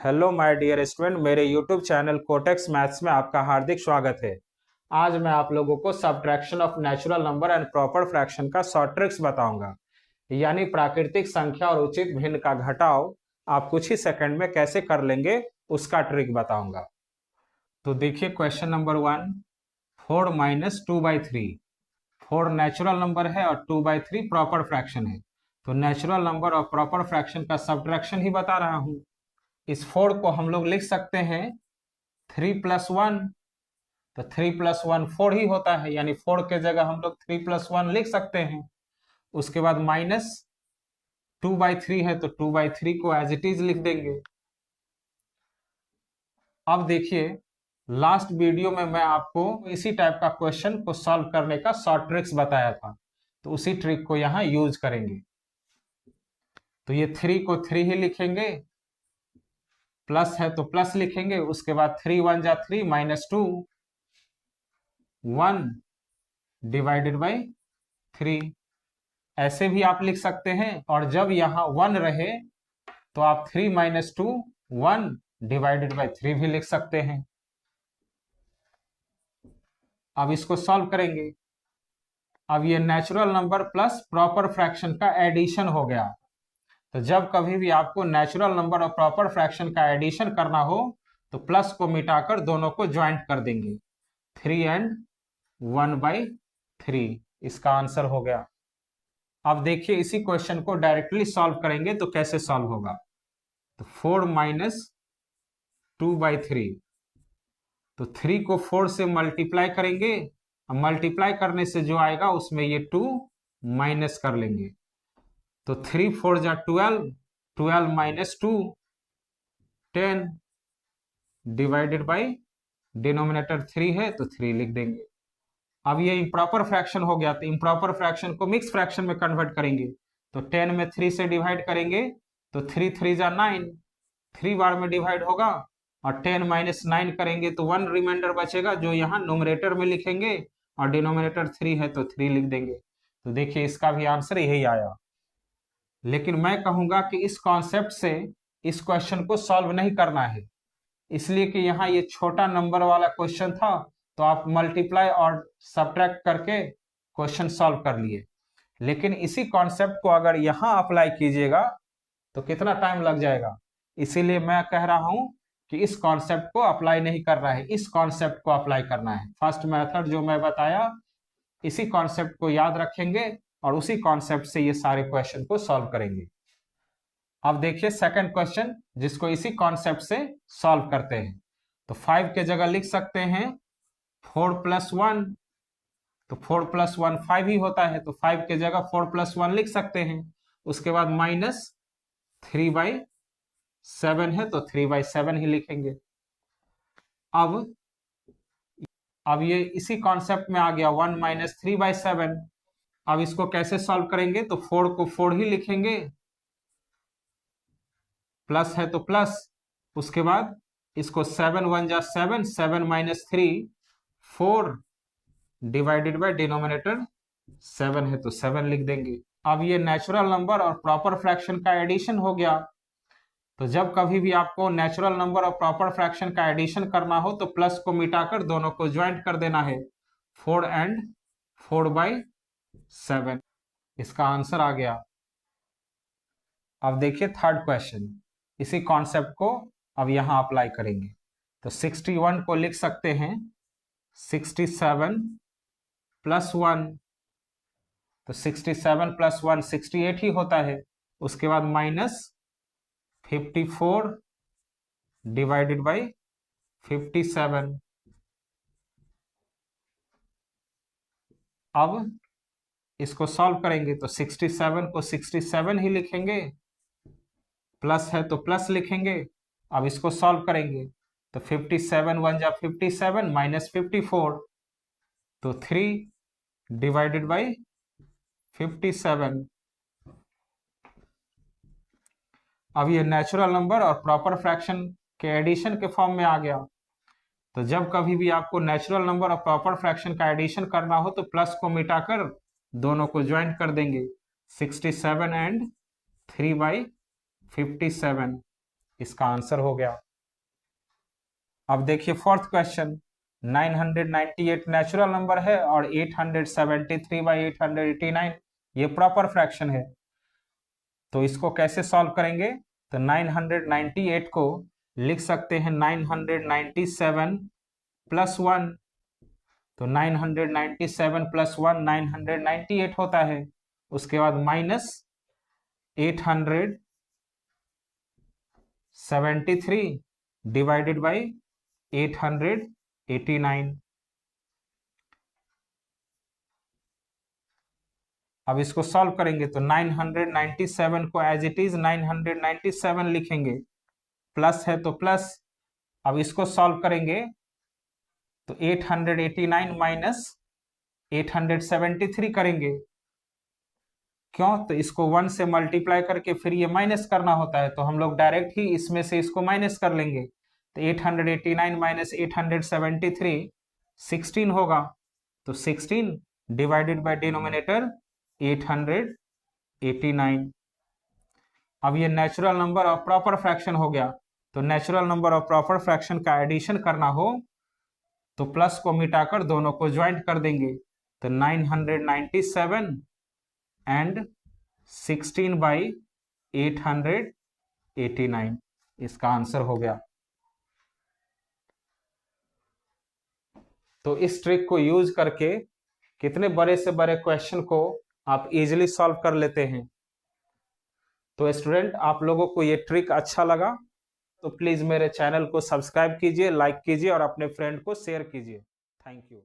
Hello my dear student, मेरे YouTube channel cortex maths में आपका हार्दिक स्वागत है। आज मैं आप लोगों को subtraction of natural number and proper fraction का शॉर्ट ट्रिक्स बताऊंगा, यानी प्राकृतिक संख्या और उचित भिन्न का घटाव आप कुछ ही सेकंड में कैसे कर लेंगे उसका ट्रिक बताऊंगा। तो देखिए question number 1, 4 minus 2/3। 4 natural number है और 2/3 प्रॉपर फ्रैक्शन है। तो नेचुरल नंबर और प्रॉपर फ्रैक्शन का सब्ट्रैक्शन ही बता रहा हूं। इस 4 को हम लोग लिख सकते हैं 3+1। तो 3+1 4 ही होता है, यानी 4 के जगह हम लोग 3+1 लिख सकते हैं। उसके बाद माइनस 2/3 है तो 2/3 को एज इट इज लिख देंगे। अब देखिए, लास्ट वीडियो में मैं आपको इसी टाइप का क्वेश्चन को सॉल्व करने का शॉर्ट ट्रिक्स बताया था, तो उसी ट्रिक को यहाँ यूज करेंगे। तो ये 3 को 3 ही लिखेंगे, प्लस है तो प्लस लिखेंगे। उसके बाद 3 1 जा 3 -2, 1 डिवाइडेड बाई 3 ऐसे भी आप लिख सकते हैं। और जब यहाँ 1 रहे तो आप 3 - 2 1 डिवाइडेड बाई 3 भी लिख सकते हैं। अब इसको सॉल्व करेंगे। अब ये natural number plus proper fraction का एडिशन हो गया। तो जब कभी भी आपको नेचुरल नंबर और प्रॉपर फ्रैक्शन का एडिशन करना हो तो प्लस को मिटाकर दोनों को ज्वाइंट कर देंगे। 3 and 1/3 इसका आंसर हो गया। अब देखिए, इसी क्वेश्चन को डायरेक्टली सॉल्व करेंगे तो कैसे सॉल्व होगा। तो 4 माइनस 2/3, तो 3 को 4 से मल्टीप्लाई करेंगे। अब मल्टीप्लाई करने से जो आएगा उसमें ये 2 माइनस कर लेंगे। तो 3 4 जा 12, 12 - 2 10 डिवाइडेड बाई डिनोमिनेटर 3 है तो 3 लिख देंगे। अब ये इम्प्रॉपर फ्रैक्शन हो गया, तो इम्प्रॉपर फ्रैक्शन को मिक्स फ्रैक्शन में कन्वर्ट करेंगे। तो 10 में 3 से डिवाइड करेंगे तो 3 3 जा 9, 3 बार में डिवाइड होगा। और 10 - 9 करेंगे तो 1 रिमाइंडर बचेगा, जो यहाँ नोमिनेटर में लिखेंगे और डिनोमिनेटर 3 है तो 3 लिख देंगे। तो देखिए, इसका भी आंसर यही आया। लेकिन मैं कहूंगा कि इस कॉन्सेप्ट से इस क्वेश्चन को सॉल्व नहीं करना है, इसलिए कि यहाँ ये छोटा नंबर वाला क्वेश्चन था, तो आप मल्टीप्लाई और सब्ट्रैक्ट करके क्वेश्चन सॉल्व कर लिए। लेकिन इसी कॉन्सेप्ट को अगर यहाँ अप्लाई कीजिएगा तो कितना टाइम लग जाएगा। इसीलिए मैं कह रहा हूं कि इस कॉन्सेप्ट को अप्लाई नहीं करना है, इस कॉन्सेप्ट को अप्लाई करना है। फर्स्ट मेथड जो मैं बताया, इसी कॉन्सेप्ट को याद रखेंगे और उसी कॉन्सेप्ट से ये सारे क्वेश्चन को सॉल्व करेंगे। अब देखिए सेकंड क्वेश्चन, जिसको इसी कॉन्सेप्ट से सॉल्व करते हैं। तो 5 के जगह लिख सकते हैं 4 + 1। तो 4 + 1 5 ही होता है, तो 5 के जगह 4 + 1 लिख सकते हैं। उसके बाद माइनस 3/7 है तो 3/7 ही लिखेंगे। अब ये इसी कॉन्सेप्ट में आ गया, 1 - 3/7। अब इसको कैसे सॉल्व करेंगे, तो 4 को 4 ही लिखेंगे, प्लस है तो प्लस। उसके बाद इसको 7 1 जा 7, 7 - 3 4 डिवाइडेड बाय डिनोमिनेटर 7 है तो 7 लिख देंगे। अब ये नेचुरल नंबर और प्रॉपर फ्रैक्शन का एडिशन हो गया। तो जब कभी भी आपको नेचुरल नंबर और प्रॉपर फ्रैक्शन का एडिशन करना हो तो प्लस को मिटाकर दोनों को ज्वाइंट कर देना है। 4 and 4/7 इसका आंसर आ गया। अब देखिए थर्ड क्वेश्चन, इसी कॉन्सेप्ट को अब यहां अप्लाई करेंगे। तो 61 को लिख सकते हैं 67 + 1। तो 67 + 1 68 ही होता है। उसके बाद माइनस 54 डिवाइडेड बाई 57। अब इसको सॉल्व करेंगे तो 67 को 67 ही लिखेंगे, प्लस है तो प्लस लिखेंगे। अब इसको सॉल्व करेंगे तो 57 1 जा 57 -54, तो 3 डिवाइडेड बाई 57। अब ये नेचुरल नंबर और प्रॉपर फ्रैक्शन के एडिशन के फॉर्म में आ गया। तो जब कभी भी आपको नेचुरल नंबर और प्रॉपर फ्रैक्शन का एडिशन करना हो तो प्लस को मिटाकर दोनों को ज्वाइंट कर देंगे। 67 and 3/57 इसका आंसर हो गया। अब देखिए फोर्थ क्वेश्चन, 998 नेचुरल नंबर है और 873/889 ये प्रॉपर फ्रैक्शन है। तो इसको कैसे सॉल्व करेंगे? तो 998 को लिख सकते हैं 997 प्लस 1। तो 997 प्लस 1 998 होता है। उसके बाद माइनस 873 डिवाइडेड बाई 889। अब इसको सॉल्व करेंगे तो 997 को एज इट इज 997 लिखेंगे, प्लस है तो प्लस। अब इसको सॉल्व करेंगे तो 889 माइनस 873 करेंगे। क्यों? तो इसको 1 से मल्टीप्लाई करके फिर ये माइनस करना होता है, तो हम लोग डायरेक्ट ही इसमें से इसको माइनस कर लेंगे। तो 889 माइनस 873 16 होगा। तो 16 डिवाइडेड बाय डिनोमिनेटर 889। अब ये natural number of proper fraction हो गया। तो natural number of proper fraction का एडिशन करना हो तो प्लस को मिटाकर दोनों को ज्वाइंट कर देंगे। तो 997 एंड 16/889 इसका आंसर हो गया। तो इस ट्रिक को यूज करके कितने बड़े से बड़े क्वेश्चन को आप इजीली सॉल्व कर लेते हैं। तो स्टूडेंट, आप लोगों को ये ट्रिक अच्छा लगा तो प्लीज मेरे चैनल को सब्सक्राइब कीजिए, लाइक कीजिए और अपने फ्रेंड को शेयर कीजिए। Thank you.